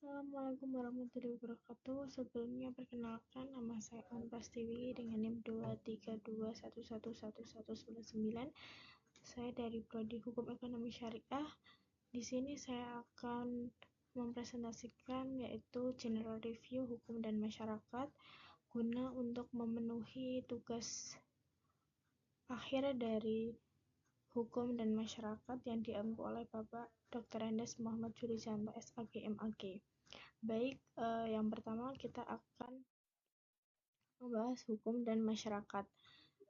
Assalamualaikum warahmatullahi wabarakatuh. Sebelumnya perkenalkan, nama saya Aun Prastiwi dengan NIM 232111199. Saya dari Prodi Hukum Ekonomi Syariah. Di sini saya akan mempresentasikan yaitu General Review Hukum dan Masyarakat guna untuk memenuhi tugas akhir dari Hukum dan Masyarakat yang diampu oleh Bapak Dr. Andes Muhammad Julijanto SAG MAG. Baik, yang pertama kita akan membahas hukum dan masyarakat.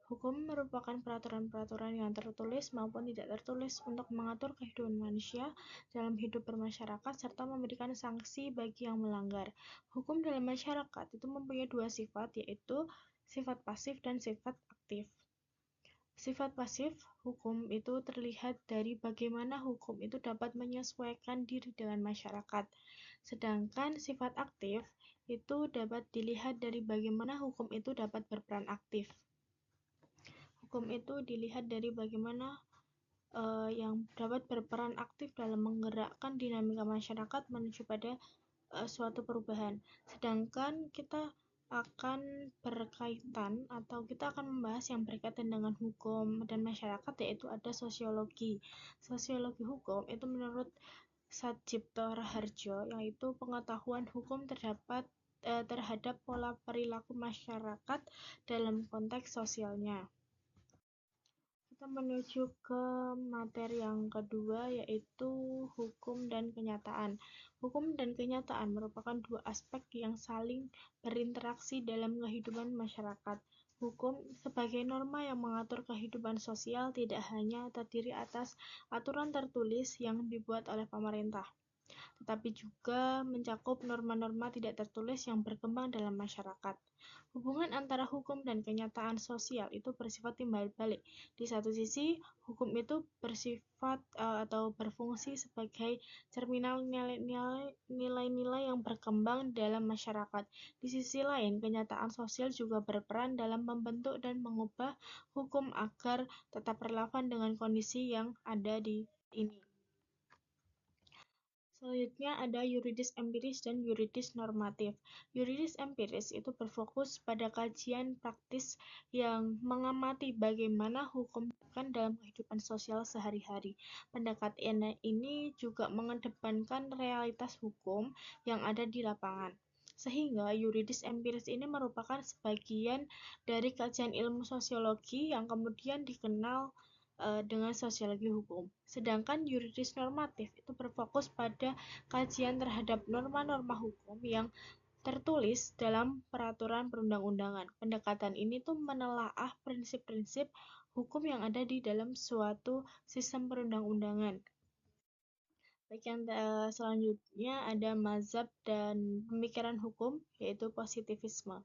Hukum merupakan peraturan-peraturan yang tertulis maupun tidak tertulis untuk mengatur kehidupan manusia dalam hidup bermasyarakat serta memberikan sanksi bagi yang melanggar. Hukum dalam masyarakat itu mempunyai dua sifat, yaitu sifat pasif dan sifat aktif. Sifat pasif hukum itu terlihat dari bagaimana hukum itu dapat menyesuaikan diri dengan masyarakat. Sedangkan sifat aktif itu dapat dilihat dari bagaimana hukum itu dapat berperan aktif. Hukum itu dilihat dari bagaimana yang dapat berperan aktif dalam menggerakkan dinamika masyarakat menuju pada suatu perubahan. Sedangkan kita akan berkaitan atau kita akan membahas yang berkaitan dengan hukum dan masyarakat, yaitu ada sosiologi. Sosiologi hukum itu menurut Satjipto Raharjo, yaitu pengetahuan hukum terhadap pola perilaku masyarakat dalam konteks sosialnya. Kita menuju ke materi yang kedua, yaitu hukum dan kenyataan. Hukum dan kenyataan merupakan dua aspek yang saling berinteraksi dalam kehidupan masyarakat. Hukum sebagai norma yang mengatur kehidupan sosial tidak hanya terdiri atas aturan tertulis yang dibuat oleh pemerintah, tetapi juga mencakup norma-norma tidak tertulis yang berkembang dalam masyarakat. Hubungan antara hukum dan kenyataan sosial itu bersifat timbal balik. Di satu sisi, hukum itu bersifat atau berfungsi sebagai cerminan nilai-nilai yang berkembang dalam masyarakat. Di sisi lain, kenyataan sosial juga berperan dalam membentuk dan mengubah hukum agar tetap relevan dengan kondisi yang ada di ini. Selanjutnya ada yuridis empiris dan yuridis normatif. Yuridis empiris itu berfokus pada kajian praktis yang mengamati bagaimana hukum diterapkan dalam kehidupan sosial sehari-hari. Pendekatan ini juga mengedepankan realitas hukum yang ada di lapangan. Sehingga yuridis empiris ini merupakan sebagian dari kajian ilmu sosiologi yang kemudian dikenal dengan sosiologi hukum. Sedangkan yuridis normatif itu berfokus pada kajian terhadap norma-norma hukum yang tertulis dalam peraturan perundang-undangan. Pendekatan ini tuh menelaah prinsip-prinsip hukum yang ada di dalam suatu sistem perundang-undangan. Baik, yang selanjutnya ada mazhab dan pemikiran hukum, yaitu positivisme.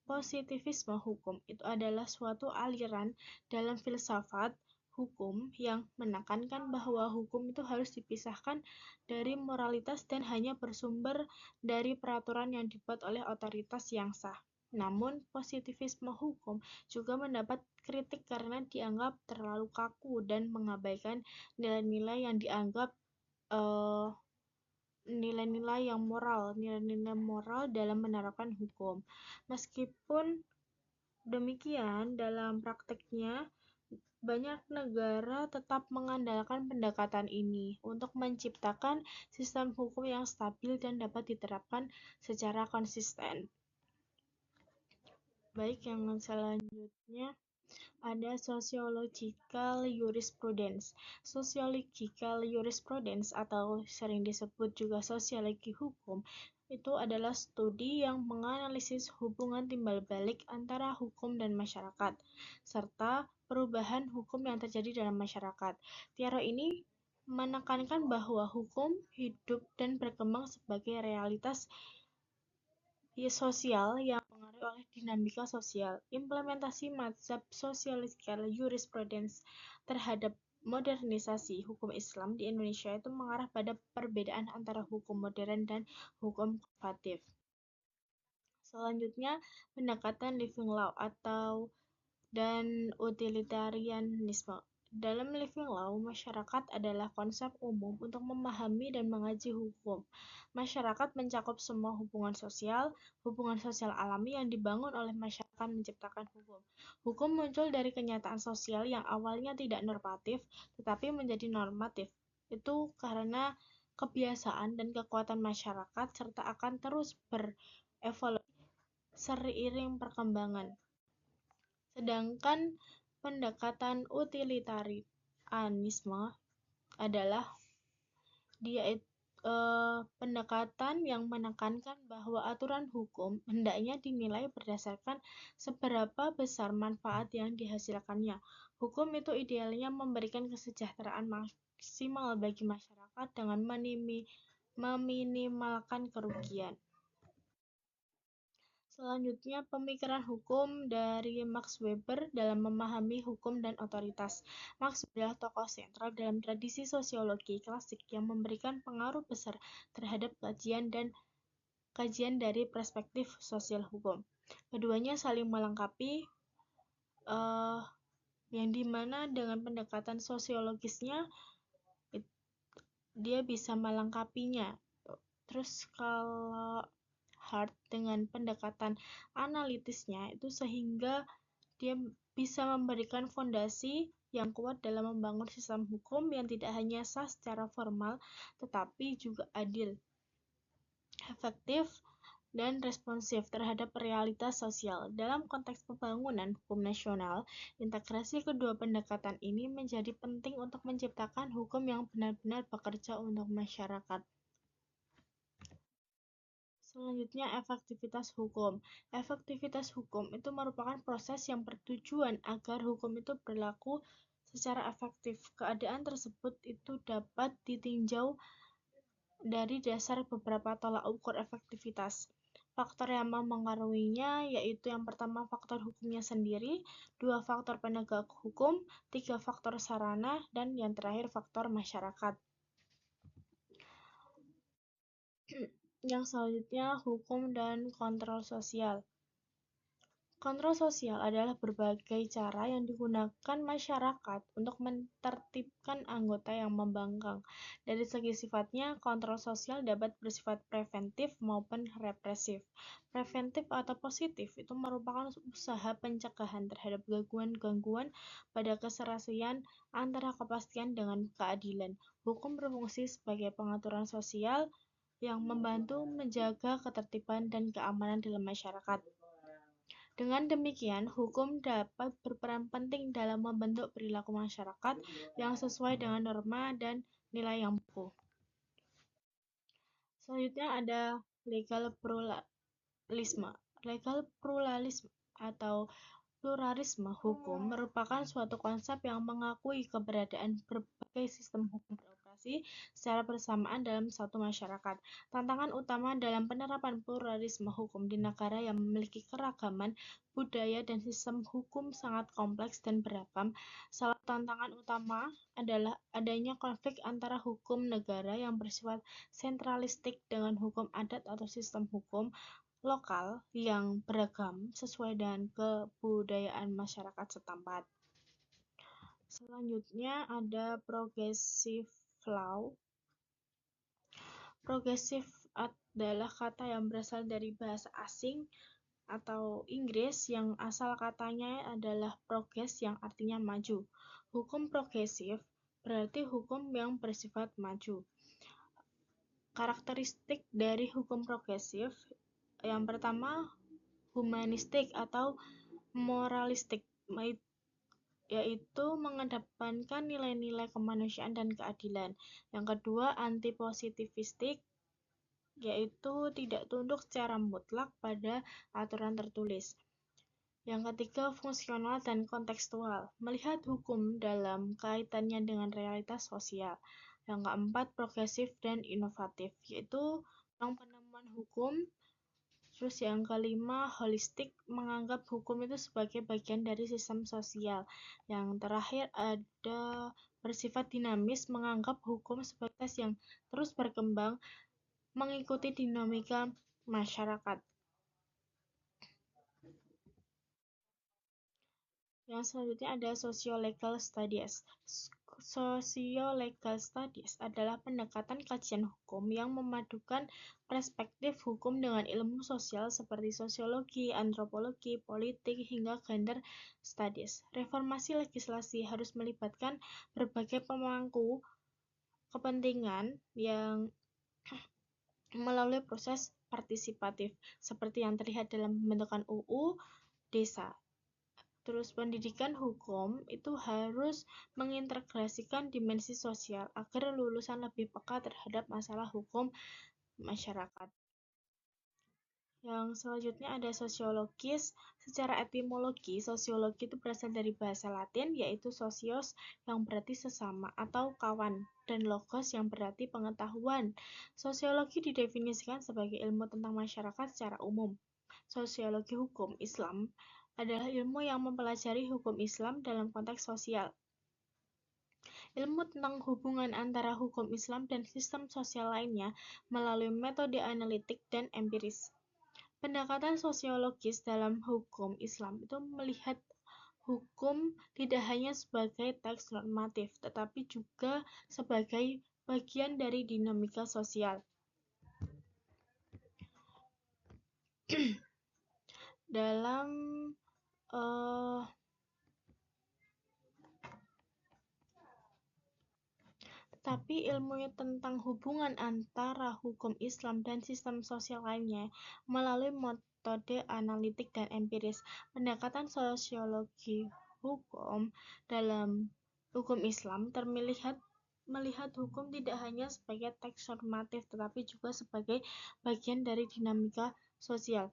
Positivisme hukum itu adalah suatu aliran dalam filsafat hukum yang menekankan bahwa hukum itu harus dipisahkan dari moralitas dan hanya bersumber dari peraturan yang dibuat oleh otoritas yang sah. Namun, positivisme hukum juga mendapat kritik karena dianggap terlalu kaku dan mengabaikan nilai-nilai yang dianggap nilai-nilai moral dalam menerapkan hukum. Meskipun demikian, dalam prakteknya banyak negara tetap mengandalkan pendekatan ini untuk menciptakan sistem hukum yang stabil dan dapat diterapkan secara konsisten. Baik, yang selanjutnya ada sociological jurisprudence. Sociological jurisprudence atau sering disebut juga sosiologi hukum itu adalah studi yang menganalisis hubungan timbal balik antara hukum dan masyarakat serta perubahan hukum yang terjadi dalam masyarakat. Teori ini menekankan bahwa hukum hidup dan berkembang sebagai realitas sosial yang dipengaruhi oleh dinamika sosial. Implementasi mazhab sociological jurisprudence terhadap modernisasi hukum Islam di Indonesia itu mengarah pada perbedaan antara hukum modern dan hukum konservatif. Selanjutnya, pendekatan living law dan utilitarianisme. Dalam living law, masyarakat adalah konsep umum untuk memahami dan mengaji hukum. Masyarakat mencakup semua hubungan sosial alami yang dibangun oleh masyarakat menciptakan hukum. Hukum muncul dari kenyataan sosial yang awalnya tidak normatif, tetapi menjadi normatif. Itu karena kebiasaan dan kekuatan masyarakat serta akan terus berevolusi seiring perkembangan. Sedangkan pendekatan utilitarianisme adalah pendekatan yang menekankan bahwa aturan hukum hendaknya dinilai berdasarkan seberapa besar manfaat yang dihasilkannya. Hukum itu idealnya memberikan kesejahteraan maksimal bagi masyarakat dengan meminimalkan kerugian. Selanjutnya, pemikiran hukum dari Max Weber dalam memahami hukum dan otoritas. Max adalah tokoh sentral dalam tradisi sosiologi klasik yang memberikan pengaruh besar terhadap kajian dari perspektif sosial hukum. Keduanya saling melengkapi, yang dimana dengan pendekatan sosiologisnya dia bisa melengkapinya. Terus kalau Hart dengan pendekatan analitisnya itu sehingga dia bisa memberikan fondasi yang kuat dalam membangun sistem hukum yang tidak hanya sah secara formal tetapi juga adil, efektif, dan responsif terhadap realitas sosial. Dalam konteks pembangunan hukum nasional, integrasi kedua pendekatan ini menjadi penting untuk menciptakan hukum yang benar-benar bekerja untuk masyarakat. Selanjutnya, efektivitas hukum. Efektivitas hukum itu merupakan proses yang bertujuan agar hukum itu berlaku secara efektif. Keadaan tersebut itu dapat ditinjau dari dasar beberapa tolak ukur efektivitas. Faktor yang mempengaruhinya yaitu yang pertama faktor hukumnya sendiri, dua faktor penegak hukum, tiga faktor sarana, dan yang terakhir faktor masyarakat. Yang selanjutnya, hukum dan kontrol sosial. Kontrol sosial adalah berbagai cara yang digunakan masyarakat untuk menertibkan anggota yang membangkang. Dari segi sifatnya, kontrol sosial dapat bersifat preventif maupun represif. Preventif atau positif itu merupakan usaha pencegahan terhadap gangguan-gangguan pada keserasian antara kepastian dengan keadilan. Hukum berfungsi sebagai pengaturan sosial yang membantu menjaga ketertiban dan keamanan dalam masyarakat. Dengan demikian, hukum dapat berperan penting dalam membentuk perilaku masyarakat yang sesuai dengan norma dan nilai yang baku. Selanjutnya ada legal pluralisme. Legal pluralisme atau pluralisme hukum merupakan suatu konsep yang mengakui keberadaan berbagai sistem hukum beroperasi secara bersamaan dalam satu masyarakat. Tantangan utama dalam penerapan pluralisme hukum di negara yang memiliki keragaman budaya dan sistem hukum sangat kompleks dan beragam. Salah tantangan utama adalah adanya konflik antara hukum negara yang bersifat sentralistik dengan hukum adat atau sistem hukum lokal yang beragam sesuai dengan kebudayaan masyarakat setempat. Selanjutnya ada progressive law. Progressive adalah kata yang berasal dari bahasa asing atau Inggris yang asal katanya adalah progress yang artinya maju. Hukum progresif berarti hukum yang bersifat maju. Karakteristik dari hukum progresif yang pertama humanistik atau moralistik, yaitu mengedepankan nilai-nilai kemanusiaan dan keadilan. Yang kedua anti-positivistik, yaitu tidak tunduk secara mutlak pada aturan tertulis. Yang ketiga fungsional dan kontekstual, melihat hukum dalam kaitannya dengan realitas sosial. Yang keempat progresif dan inovatif, yaitu penemuan hukum. Terus yang kelima holistik, menganggap hukum itu sebagai bagian dari sistem sosial. Yang terakhir ada bersifat dinamis, menganggap hukum sebagai tes yang terus berkembang mengikuti dinamika masyarakat. Yang selanjutnya ada Socio-Legal Studies. Socio-Legal Studies adalah pendekatan kajian hukum yang memadukan perspektif hukum dengan ilmu sosial seperti sosiologi, antropologi, politik, hingga gender studies. Reformasi legislasi harus melibatkan berbagai pemangku kepentingan yang melalui proses partisipatif, seperti yang terlihat dalam pembentukan UU Desa. Terus pendidikan hukum itu harus mengintegrasikan dimensi sosial agar lulusan lebih peka terhadap masalah hukum masyarakat. Yang selanjutnya ada sosiologis. Secara etimologi, sosiologi itu berasal dari bahasa Latin yaitu socios yang berarti sesama atau kawan dan logos yang berarti pengetahuan. Sosiologi didefinisikan sebagai ilmu tentang masyarakat secara umum. Sosiologi hukum Islam adalah ilmu yang mempelajari hukum Islam dalam konteks sosial. Ilmu tentang hubungan antara hukum Islam dan sistem sosial lainnya melalui metode analitik dan empiris. Pendekatan sosiologis dalam hukum Islam itu melihat hukum tidak hanya sebagai teks normatif, tetapi juga sebagai bagian dari dinamika sosial. Dalam Tapi ilmu tentang hubungan antara hukum Islam dan sistem sosial lainnya melalui metode analitik dan empiris. Pendekatan sosiologi hukum dalam hukum Islam melihat hukum tidak hanya sebagai teks normatif tetapi juga sebagai bagian dari dinamika sosial.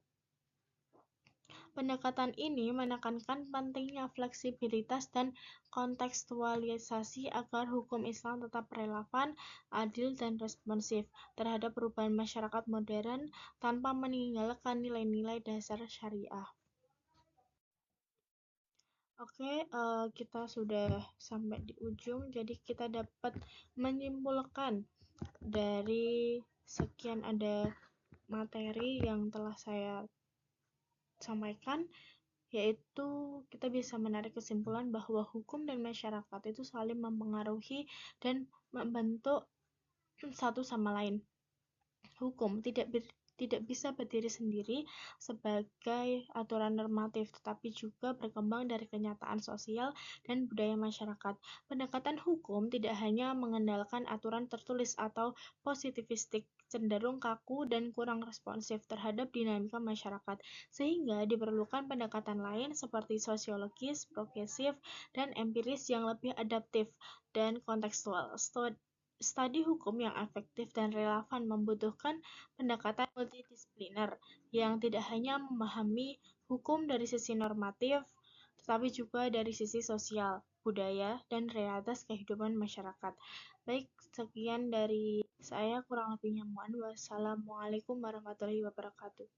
Pendekatan ini menekankan pentingnya fleksibilitas dan kontekstualisasi agar hukum Islam tetap relevan, adil, dan responsif terhadap perubahan masyarakat modern tanpa meninggalkan nilai-nilai dasar syariah. Oke, kita sudah sampai di ujung, jadi kita dapat menyimpulkan dari sekian ada materi yang telah saya sampaikan, yaitu kita bisa menarik kesimpulan bahwa hukum dan masyarakat itu saling mempengaruhi dan membentuk satu sama lain. Hukum tidak bisa berdiri sendiri sebagai aturan normatif, tetapi juga berkembang dari kenyataan sosial dan budaya masyarakat. Pendekatan hukum tidak hanya mengandalkan aturan tertulis atau positivistik, cenderung kaku dan kurang responsif terhadap dinamika masyarakat, sehingga diperlukan pendekatan lain seperti sosiologis, progresif, dan empiris yang lebih adaptif dan kontekstual. Studi hukum yang efektif dan relevan membutuhkan pendekatan multidisipliner yang tidak hanya memahami hukum dari sisi normatif, tetapi juga dari sisi sosial, budaya, dan realitas kehidupan masyarakat. Baik, sekian dari saya, kurang lebihnya mohon. Wassalamualaikum warahmatullahi wabarakatuh.